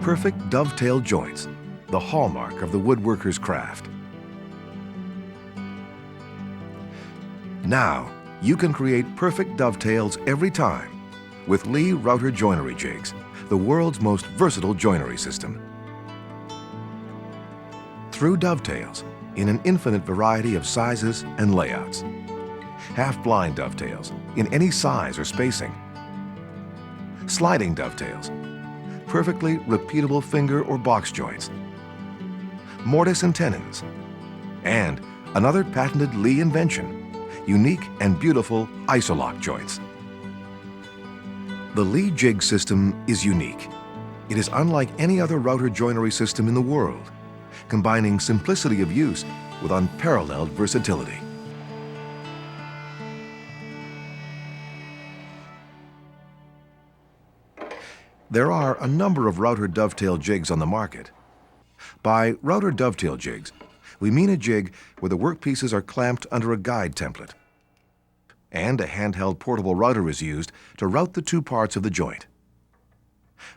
perfect dovetail joints, the hallmark of the woodworker's craft. Now, you can create perfect dovetails every time with Leigh router joinery jigs, the world's most versatile joinery system. Through dovetails in an infinite variety of sizes and layouts. Half-blind dovetails in any size or spacing. Sliding dovetails, perfectly repeatable finger or box joints. Mortise and tenons, and another patented Leigh invention, unique and beautiful Isolock joints. The Leigh Jig system is unique. It is unlike any other router joinery system in the world, combining simplicity of use with unparalleled versatility. There are a number of router dovetail jigs on the market. By router dovetail jigs, we mean a jig where the workpieces are clamped under a guide template, and a handheld portable router is used to route the two parts of the joint.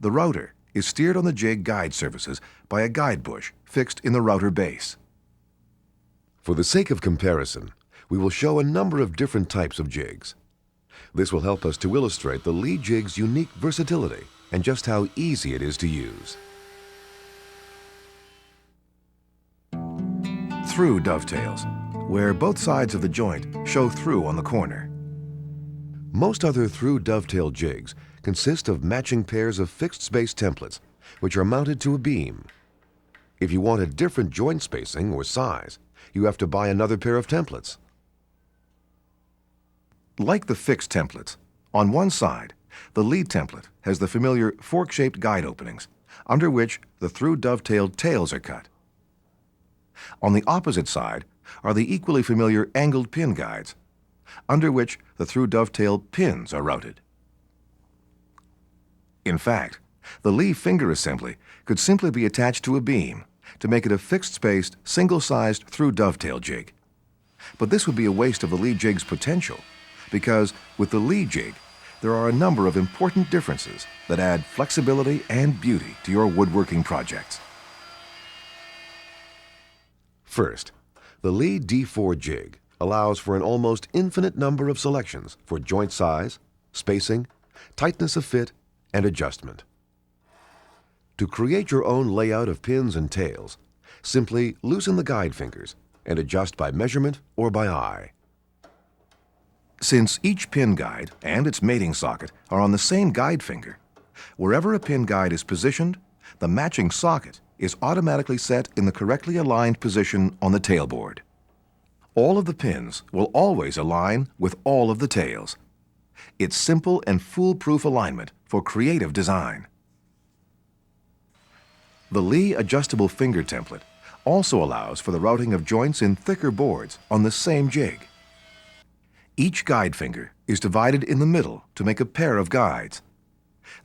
The router is steered on the jig guide surfaces by a guide bush fixed in the router base. For the sake of comparison, we will show a number of different types of jigs. This will help us to illustrate the Leigh Jig's unique versatility and just how easy it is to use. Through dovetails, where both sides of the joint show through on the corner. Most other through dovetail jigs consist of matching pairs of fixed space templates, which are mounted to a beam. If you want a different joint spacing or size, you have to buy another pair of templates. Like the fixed templates, on one side, the Leigh template has the familiar fork-shaped guide openings, under which the through dovetail tails are cut. On the opposite side are the equally familiar angled pin guides, under which the through dovetail pins are routed. In fact, the Leigh finger assembly could simply be attached to a beam to make it a fixed-spaced, single-sized through dovetail jig. But this would be a waste of the Leigh Jig's potential, because with the Leigh Jig, there are a number of important differences that add flexibility and beauty to your woodworking projects. First, the Leigh D4 jig allows for an almost infinite number of selections for joint size, spacing, tightness of fit, and adjustment. To create your own layout of pins and tails, simply loosen the guide fingers and adjust by measurement or by eye. Since each pin guide and its mating socket are on the same guide finger, wherever a pin guide is positioned, the matching socket is automatically set in the correctly aligned position on the tailboard. All of the pins will always align with all of the tails. It's simple and foolproof alignment for creative design. The Leigh adjustable finger template also allows for the routing of joints in thicker boards on the same jig. Each guide finger is divided in the middle to make a pair of guides.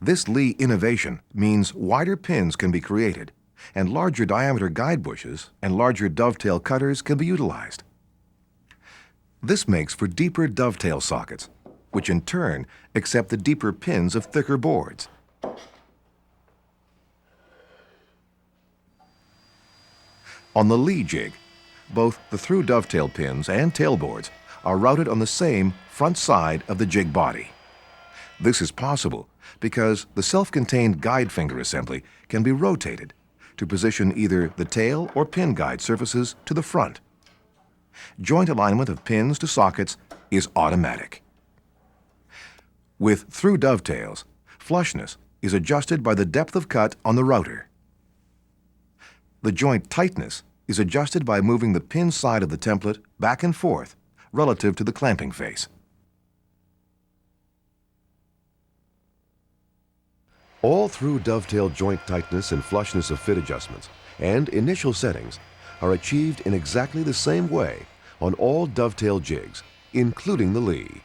This Leigh innovation means wider pins can be created, and larger diameter guide bushes and larger dovetail cutters can be utilized. This makes for deeper dovetail sockets, which in turn accept the deeper pins of thicker boards. On the Leigh Jig, both the through dovetail pins and tailboards are routed on the same front side of the jig body. This is possible because the self-contained guide finger assembly can be rotated to position either the tail or pin guide surfaces to the front. Joint alignment of pins to sockets is automatic. With through dovetails, flushness is adjusted by the depth of cut on the router. The joint tightness is adjusted by moving the pin side of the template back and forth relative to the clamping face. All through dovetail joint tightness and flushness of fit adjustments and initial settings are achieved in exactly the same way on all dovetail jigs, including the Leigh.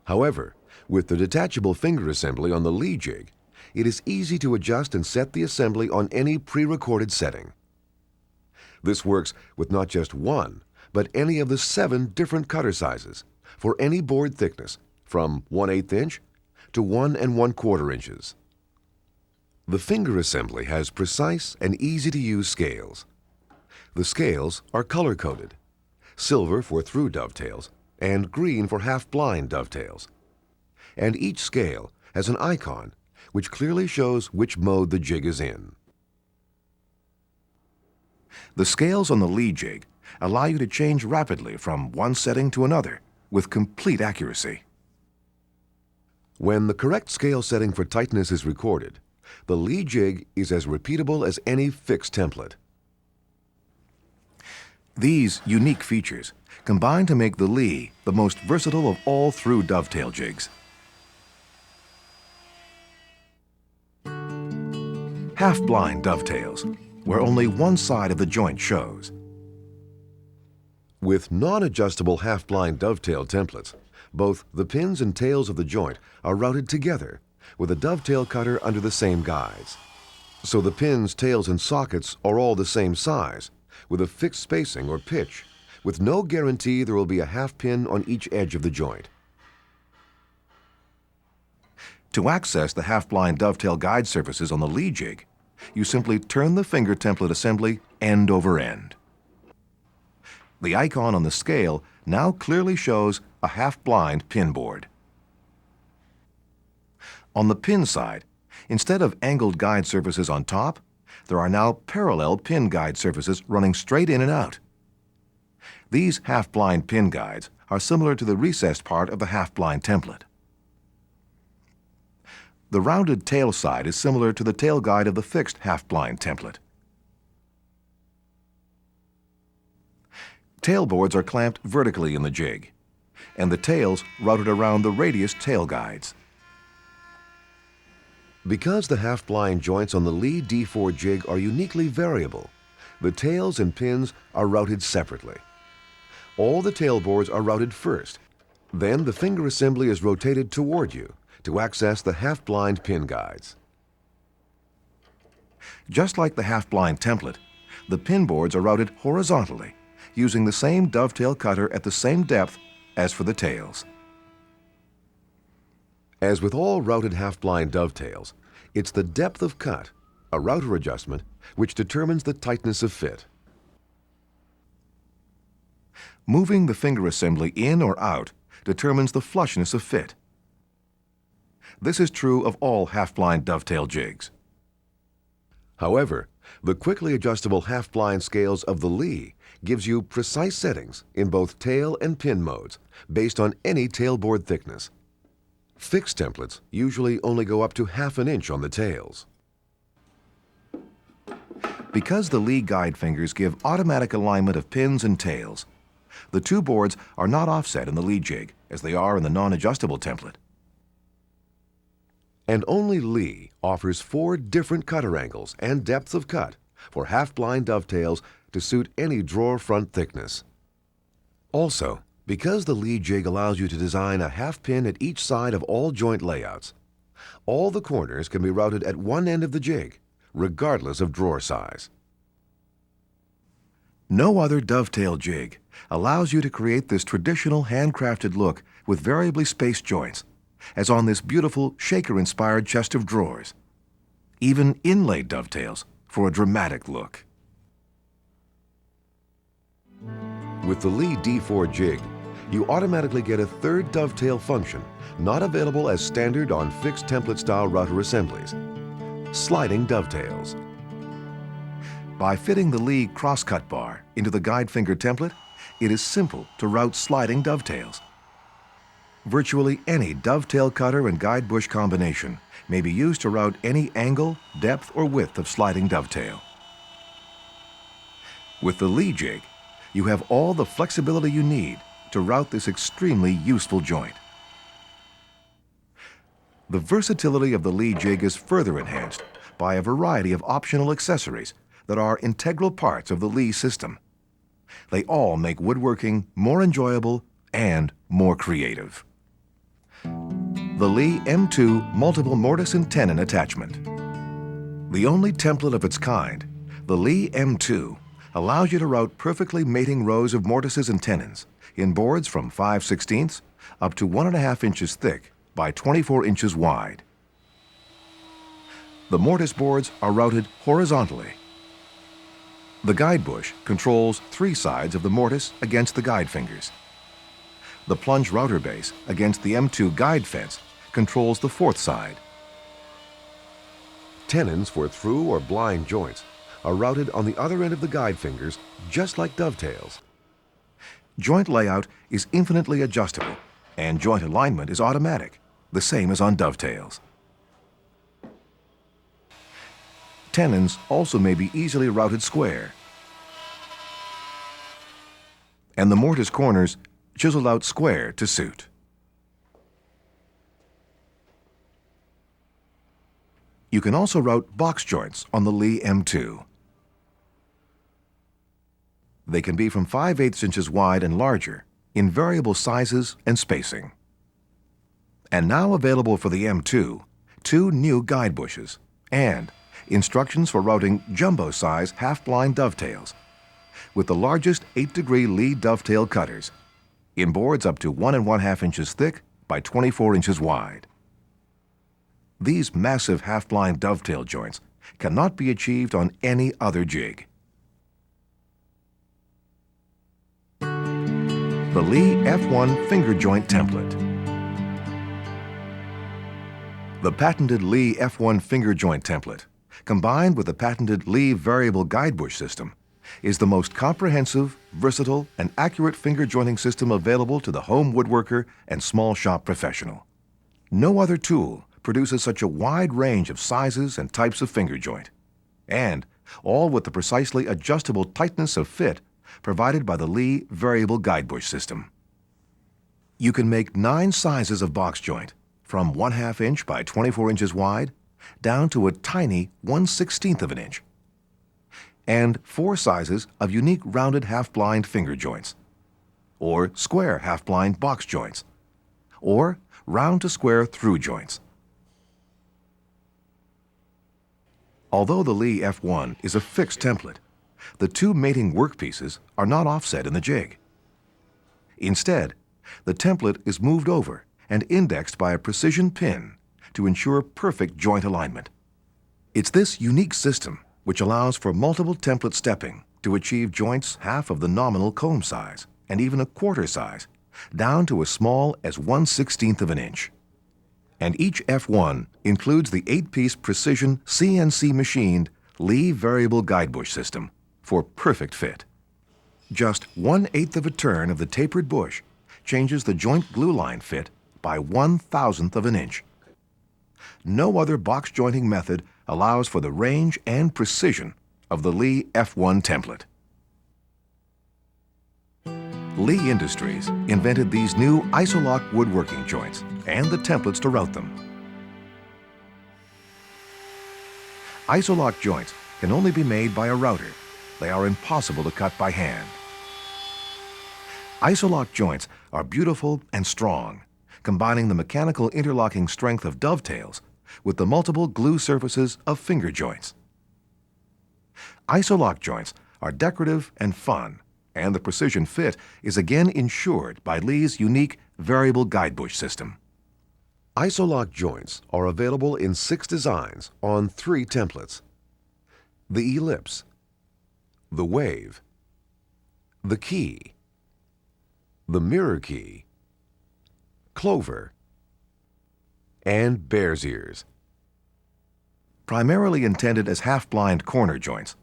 However, with the detachable finger assembly on the Leigh Jig, it is easy to adjust and set the assembly on any pre-recorded setting. This works with not just one, but any of the 7 different cutter sizes for any board thickness from 1/8 inch to 1 1/4 inches. The finger assembly has precise and easy-to-use scales. The scales are color-coded, silver for through dovetails and green for half-blind dovetails. And each scale has an icon which clearly shows which mode the jig is in. The scales on the Leigh jig allow you to change rapidly from one setting to another with complete accuracy. When the correct scale setting for tightness is recorded, the Leigh jig is as repeatable as any fixed template. These unique features combine to make the Leigh the most versatile of all through dovetail jigs. Half-blind dovetails, where only one side of the joint shows. With non-adjustable half-blind dovetail templates, both the pins and tails of the joint are routed together with a dovetail cutter under the same guides. So the pins, tails, and sockets are all the same size, with a fixed spacing or pitch, with no guarantee there will be a half pin on each edge of the joint. To access the half-blind dovetail guide surfaces on the Leigh jig, you simply turn the finger template assembly end over end. The icon on the scale now clearly shows a half-blind pin board. On the pin side, instead of angled guide surfaces on top, there are now parallel pin guide surfaces running straight in and out. These half-blind pin guides are similar to the recessed part of the half-blind template. The rounded tail side is similar to the tail guide of the fixed half-blind template. Tail boards are clamped vertically in the jig, and the tails routed around the radius tail guides. Because the half-blind joints on the Leigh D4 jig are uniquely variable, the tails and pins are routed separately. All the tail boards are routed first, then the finger assembly is rotated toward you to access the half-blind pin guides. Just like the half-blind template, the pin boards are routed horizontally, using the same dovetail cutter at the same depth as for the tails. As with all routed half-blind dovetails, it's the depth of cut, a router adjustment, which determines the tightness of fit. Moving the finger assembly in or out determines the flushness of fit. This is true of all half-blind dovetail jigs. However, the quickly adjustable half-blind scales of the Leigh gives you precise settings in both tail and pin modes based on any tailboard thickness. Fixed templates usually only go up to ½ an inch on the tails. Because the Leigh guide fingers give automatic alignment of pins and tails, the two boards are not offset in the Leigh jig as they are in the non-adjustable template. And only Leigh offers 4 different cutter angles and depths of cut for half-blind dovetails to suit any drawer front thickness. Also, because the Leigh jig allows you to design a half pin at each side of all joint layouts, all the corners can be routed at one end of the jig, regardless of drawer size. No other dovetail jig allows you to create this traditional handcrafted look with variably spaced joints, as on this beautiful shaker-inspired chest of drawers. Even inlaid dovetails for a dramatic look. With the Leigh D4 jig, you automatically get a third dovetail function not available as standard on fixed template-style router assemblies: sliding dovetails. By fitting the Leigh crosscut bar into the guide finger template, it is simple to route sliding dovetails. Virtually any dovetail cutter and guide bush combination may be used to route any angle, depth, or width of sliding dovetail. With the Leigh jig, you have all the flexibility you need to route this extremely useful joint. The versatility of the Leigh jig is further enhanced by a variety of optional accessories that are integral parts of the Leigh system. They all make woodworking more enjoyable and more creative. The Leigh M2 Multiple Mortise and Tenon Attachment. The only template of its kind, the Leigh M2 allows you to route perfectly mating rows of mortises and tenons in boards from 5/16 up to 1½ inches thick by 24 inches wide. The mortise boards are routed horizontally. The guide bush controls 3 sides of the mortise against the guide fingers. The plunge router base against the M2 guide fence controls the 4th side. Tenons for through or blind joints are routed on the other end of the guide fingers, just like dovetails. Joint layout is infinitely adjustable, and joint alignment is automatic, the same as on dovetails. Tenons also may be easily routed square, and the mortise corners chiseled out square to suit. You can also route box joints on the Leigh M2. They can be from 5/8 inches wide and larger, in variable sizes and spacing. And now available for the M2, 2 new guide bushes and instructions for routing jumbo-size half-blind dovetails with the largest 8-degree Leigh dovetail cutters in boards up to 1 1/2 inches thick by 24 inches wide. These massive half-blind dovetail joints cannot be achieved on any other jig. The Leigh F1 finger joint template. The patented Leigh F1 finger joint template, combined with the patented Leigh variable guide bush system, is the most comprehensive, versatile, and accurate finger jointing system available to the home woodworker and small shop professional. No other tool produces such a wide range of sizes and types of finger joint, and all with the precisely adjustable tightness of fit provided by the Leigh variable guide bush system. You can make 9 sizes of box joint, from 1/2 inch by 24 inches wide down to a tiny 1/16 of an inch, and 4 sizes of unique rounded half-blind finger joints, or square half-blind box joints, or round to square through joints. Although the Leigh F1 is a fixed template, the 2 mating workpieces are not offset in the jig. Instead, the template is moved over and indexed by a precision pin to ensure perfect joint alignment. It's this unique system which allows for multiple template stepping to achieve joints half of the nominal comb size and even a quarter size, down to as small as 1/16 of an inch. And each F1 includes the 8-piece precision CNC machined Leigh variable guide bush system for perfect fit. Just 1/8 of a turn of the tapered bush changes the joint glue line fit by 1/1000th of an inch. No other box jointing method allows for the range and precision of the Leigh F1 template. Leigh Industries invented these new Isolock woodworking joints and the templates to route them. Isolock joints can only be made by a router. They are impossible to cut by hand. Isolock joints are beautiful and strong, combining the mechanical interlocking strength of dovetails with the multiple glue surfaces of finger joints. Isolock joints are decorative and fun, and the precision fit is again ensured by Leigh's unique variable guide bush system. Isolock joints are available in 6 designs on 3 templates: the ellipse, the wave, the key, the mirror key, clover, and bear's ears. Primarily intended as half-blind corner joints,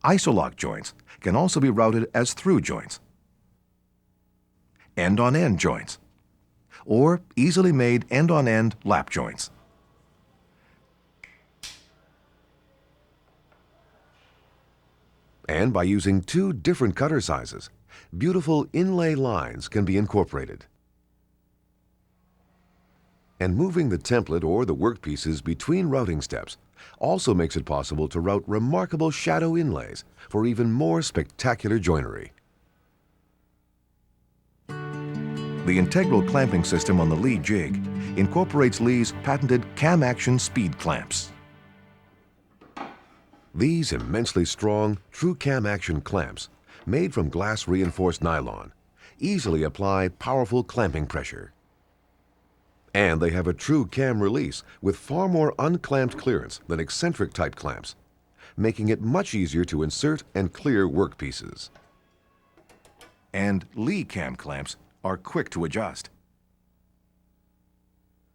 Isolock joints can also be routed as through joints, end-on-end joints, or easily made end-on-end lap joints. And by using 2 different cutter sizes, beautiful inlay lines can be incorporated. And moving the template or the workpieces between routing steps also makes it possible to route remarkable shadow inlays for even more spectacular joinery. The integral clamping system on the Leigh Jig incorporates Leigh's patented cam action speed clamps. These immensely strong, true cam action clamps, made from glass reinforced nylon, easily apply powerful clamping pressure. And they have a true cam release with far more unclamped clearance than eccentric type clamps, making it much easier to insert and clear workpieces. And Leigh cam clamps are quick to adjust.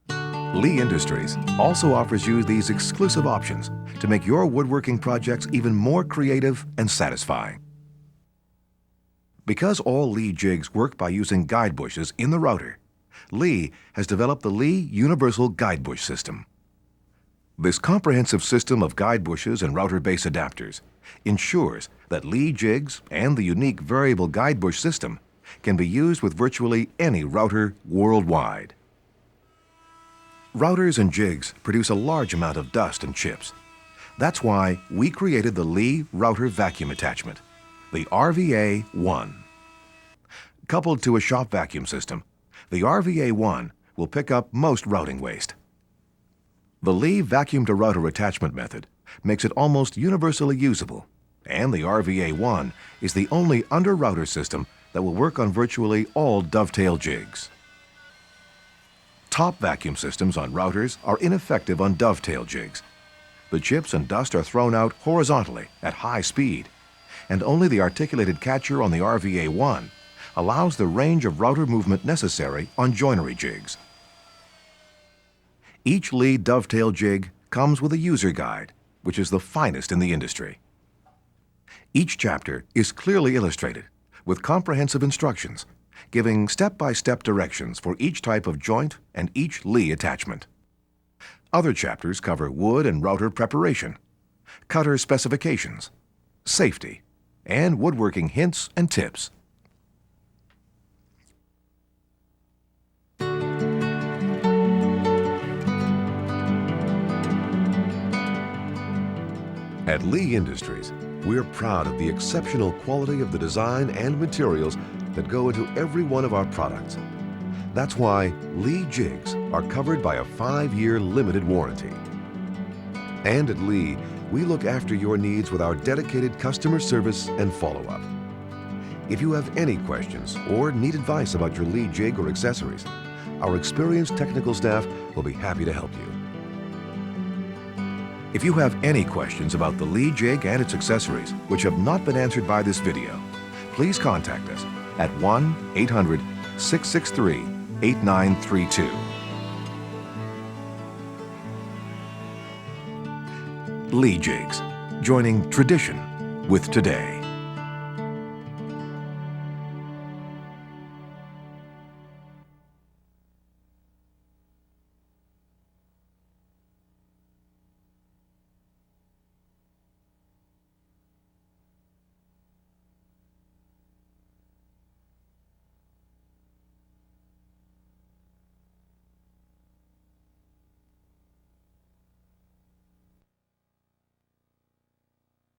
Leigh Industries also offers you these exclusive options to make your woodworking projects even more creative and satisfying. Because all Leigh jigs work by using guide bushes in the router, Leigh has developed the Leigh Universal Guide Bush System. This comprehensive system of guide bushes and router base adapters ensures that Leigh jigs and the unique variable guide bush system can be used with virtually any router worldwide. Routers and jigs produce a large amount of dust and chips. That's why we created the Leigh Router Vacuum Attachment, the RVA-1. Coupled to a shop vacuum system, the RVA-1 will pick up most routing waste. The Leigh vacuum-to-router attachment method makes it almost universally usable, and the RVA-1 is the only under-router system that will work on virtually all Dovetail jigs. Top vacuum systems on routers are ineffective on Dovetail jigs. The chips and dust are thrown out horizontally at high speed, and only the articulated catcher on the RVA-1 allows the range of router movement necessary on joinery jigs. Each Leigh Dovetail jig comes with a user guide, which is the finest in the industry. Each chapter is clearly illustrated with comprehensive instructions, giving step-by-step directions for each type of joint and each Leigh attachment. Other chapters cover wood and router preparation, cutter specifications, safety, and woodworking hints and tips. At Leigh Industries, we're proud of the exceptional quality of the design and materials that go into every one of our products. That's why Leigh jigs are covered by a 5-year limited warranty. And at Leigh, we look after your needs with our dedicated customer service and follow-up. If you have any questions or need advice about your Leigh jig or accessories, our experienced technical staff will be happy to help you. If you have any questions about the Leigh jig and its accessories which have not been answered by this video, please contact us at 1-800-663-8932. Leigh Jigs, joining tradition with today.